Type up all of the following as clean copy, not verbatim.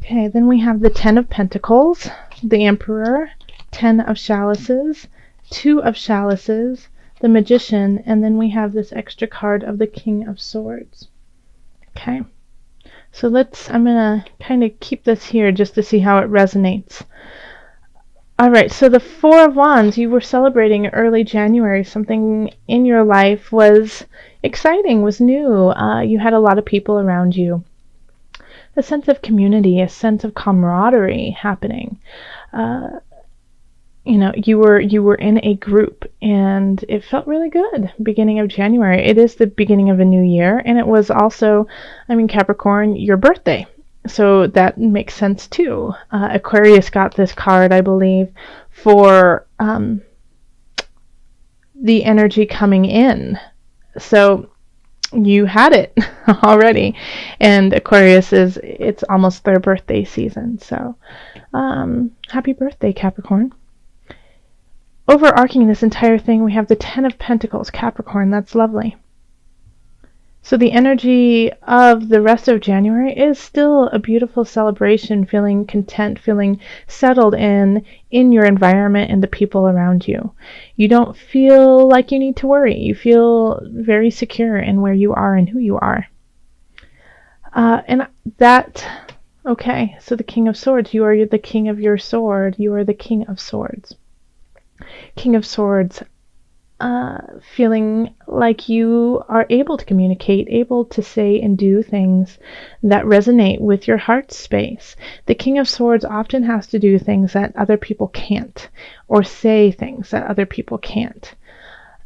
Okay, then we have the Ten of Pentacles, the Emperor, Ten of Chalices, Two of Chalices, the Magician, and then we have this extra card of the King of Swords. Okay, so I'm going to kind of keep this here just to see how it resonates. Alright, so the Four of Wands, you were celebrating early January. Something in your life was exciting, was new. You had a lot of people around you. A sense of community, a sense of camaraderie happening. You were in a group, and it felt really good. Beginning of January. It is the beginning of a new year, and it was also, Capricorn, your birthday. So that makes sense too. Aquarius got this card, I believe, for the energy coming in. So you had it already. And Aquarius it's almost their birthday season. So happy birthday, Capricorn. Overarching this entire thing, we have the Ten of Pentacles, Capricorn. That's lovely. So the energy of the rest of January is still a beautiful celebration, feeling content, feeling settled in your environment and the people around you. You don't feel like you need to worry. You feel very secure in where you are and who you are. Okay, so the King of Swords, you are the king of your sword. You are the King of Swords. King of Swords, feeling like you are able to communicate, able to say and do things that resonate with your heart space. The King of Swords often has to do things that other people can't, or say things that other people can't.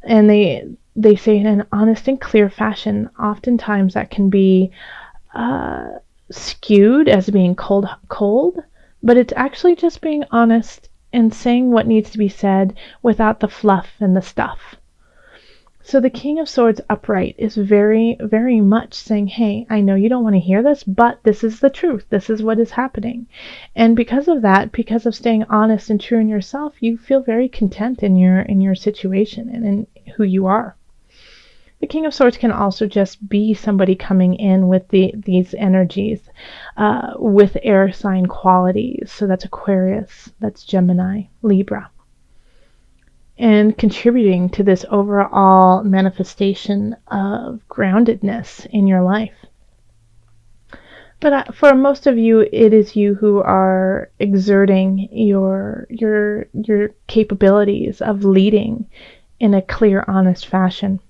And they say it in an honest and clear fashion. Oftentimes that can be skewed as being cold, but it's actually just being honest and saying what needs to be said without the fluff and the stuff. So the King of Swords upright is very, very much saying, hey, I know you don't want to hear this, but this is the truth. This is what is happening. And because of that, because of staying honest and true in yourself, you feel very content in your situation and in who you are. The King of Swords can also just be somebody coming in with these energies, with air sign qualities. So that's Aquarius, that's Gemini, Libra. And contributing to this overall manifestation of groundedness in your life. But for most of you, it is you who are exerting your capabilities of leading in a clear, honest fashion.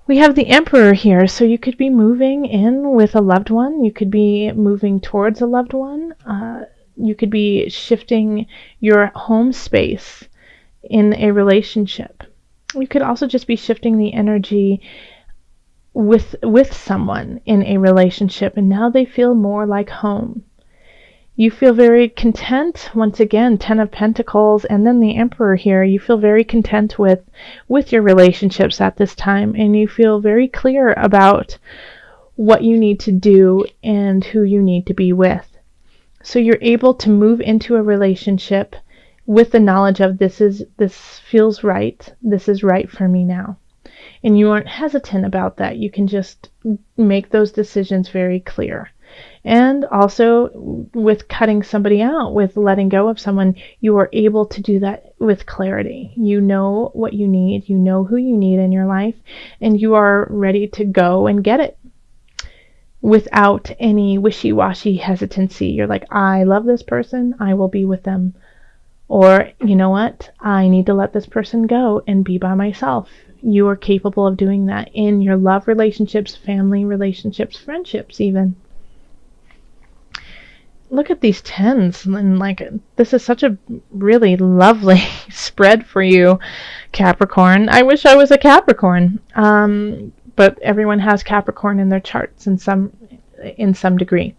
We have the Emperor here, so you could be moving in with a loved one. You could be moving towards a loved one. You could be shifting your home space in a relationship. You could also just be shifting the energy with someone in a relationship, and now they feel more like home. You feel very content, once again, Ten of Pentacles, and then the Emperor here. You feel very content with your relationships at this time, and you feel very clear about what you need to do and who you need to be with. So you're able to move into a relationship with the knowledge of this feels right, this is right for me now. And you aren't hesitant about that. You can just make those decisions very clear. And also with cutting somebody out, with letting go of someone, you are able to do that with clarity. You know what you need, you know who you need in your life, and you are ready to go and get it without any wishy-washy hesitancy. You're like, I love this person, I will be with them. Or, you know what, I need to let this person go and be by myself. You are capable of doing that in your love relationships, family relationships, friendships even. Look at these tens, and this is such a really lovely spread for you, Capricorn. I wish I was a Capricorn, but everyone has Capricorn in their charts in some degree.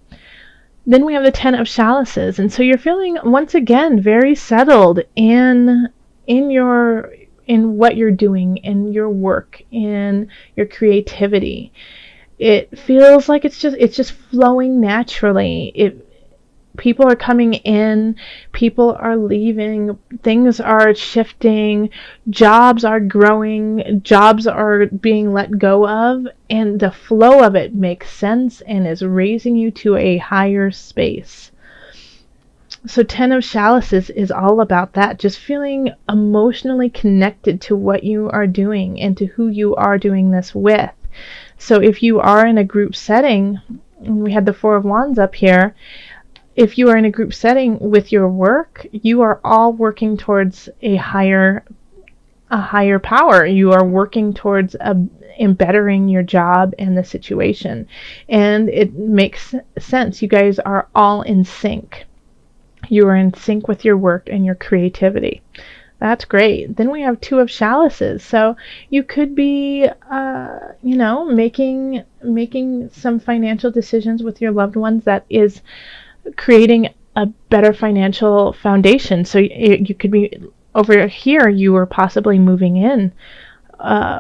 Then we have the Ten of Chalices, and so you're feeling once again very settled in what you're doing, in your work, in your creativity. It feels like it's just flowing naturally. People are coming in, people are leaving, things are shifting, jobs are growing, jobs are being let go of, and the flow of it makes sense and is raising you to a higher space. So 10 of Chalices is all about that, just feeling emotionally connected to what you are doing and to who you are doing this with. So if you are in a group setting, we had the Four of Wands up here, if you are in a group setting with your work, you are all working towards a higher power. You are working towards bettering your job and the situation. And it makes sense. You guys are all in sync. You are in sync with your work and your creativity. That's great. Then we have Two of Chalices. So you could be, making some financial decisions with your loved ones that is creating a better financial foundation. So you could be over here, you were possibly moving in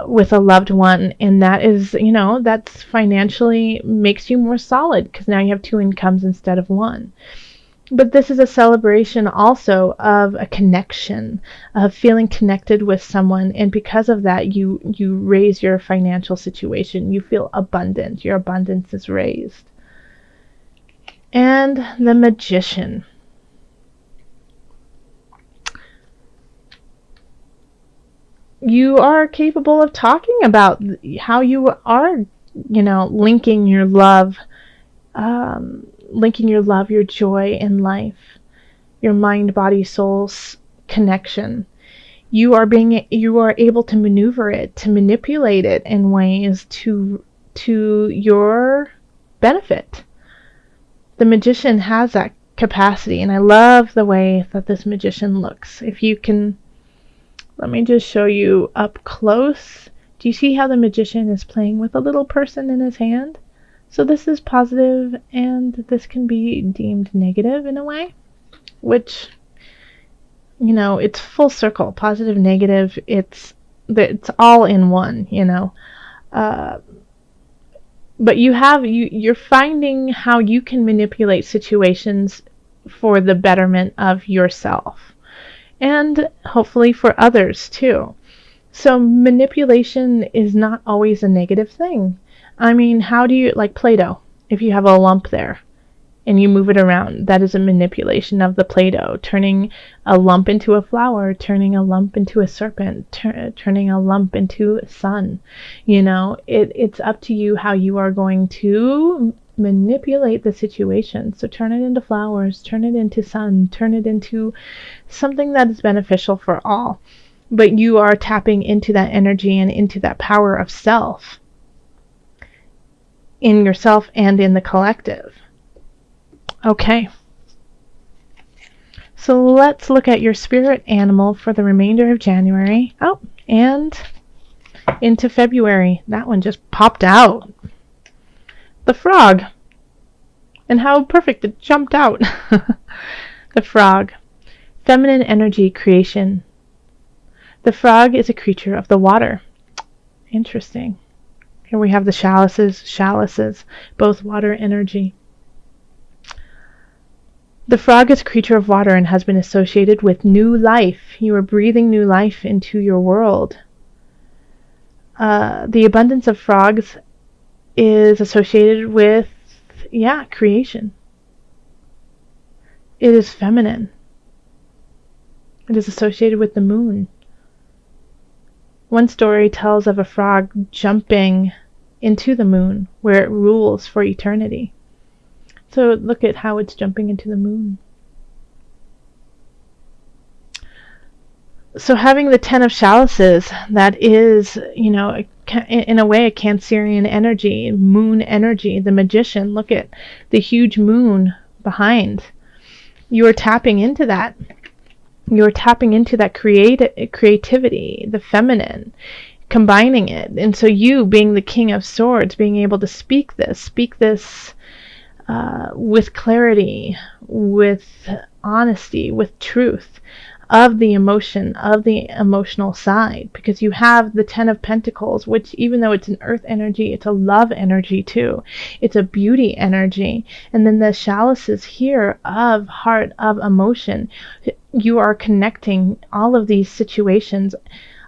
with a loved one, and that is, that's financially makes you more solid because now you have two incomes instead of one. But this is a celebration also of a connection, of feeling connected with someone, and because of that, you raise your financial situation. You feel abundant. Your abundance is raised. And the Magician. You are capable of talking about how you are, linking your love, your joy in life, your mind, body, soul's connection. You are able to maneuver it, to manipulate it in ways to your benefit. The Magician has that capacity, and I love the way that this Magician looks. If you can, let me just show you up close. Do you see how the Magician is playing with a little person in his hand? So this is positive, and this can be deemed negative in a way, which, it's full circle. Positive, negative, it's all in one, But you're finding how you can manipulate situations for the betterment of yourself and hopefully for others too. So manipulation is not always a negative thing. I mean, how do you, like Play-Doh, if you have a lump there and you move it around, that is a manipulation of the Play-Doh, turning a lump into a flower, turning a lump into a serpent, turning a lump into a sun. It's up to you how you are going to manipulate the situation. So turn it into flowers, turn it into sun, turn it into something that is beneficial for all. But you are tapping into that energy and into that power of self in yourself and in the collective. Okay. So let's look at your spirit animal for the remainder of January. Oh, and into February. That one just popped out. The frog. And how perfect it jumped out. The frog. Feminine energy creation. The frog is a creature of the water. Interesting. Here we have the chalices, both water energy. The frog is a creature of water and has been associated with new life. You are breathing new life into your world. The abundance of frogs is associated with, creation. It is feminine. It is associated with the moon. One story tells of a frog jumping into the moon where it rules for eternity. So look at how it's jumping into the moon. So having the 10 of Chalices, that is, in a way, a Cancerian energy, moon energy, the Magician. Look at the huge moon behind. You are tapping into that. You're tapping into that creativity, the feminine, combining it. And so you, being the King of Swords, being able to speak this with clarity, with honesty, with truth, of the emotion, of the emotional side, because you have the Ten of Pentacles, which, even though it's an earth energy, it's a love energy too. It's a beauty energy. And then the chalices here of heart, of emotion. You are connecting all of these situations.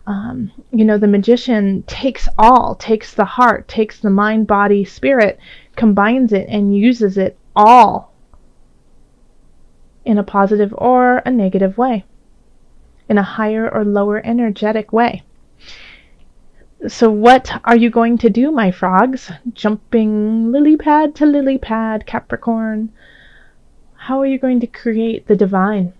The Magician takes the heart, takes the mind, body, spirit, combines it and uses it all in a positive or a negative way, in a higher or lower energetic way. So what are you going to do, my frogs? Jumping lily pad to lily pad, Capricorn. How are you going to create the divine?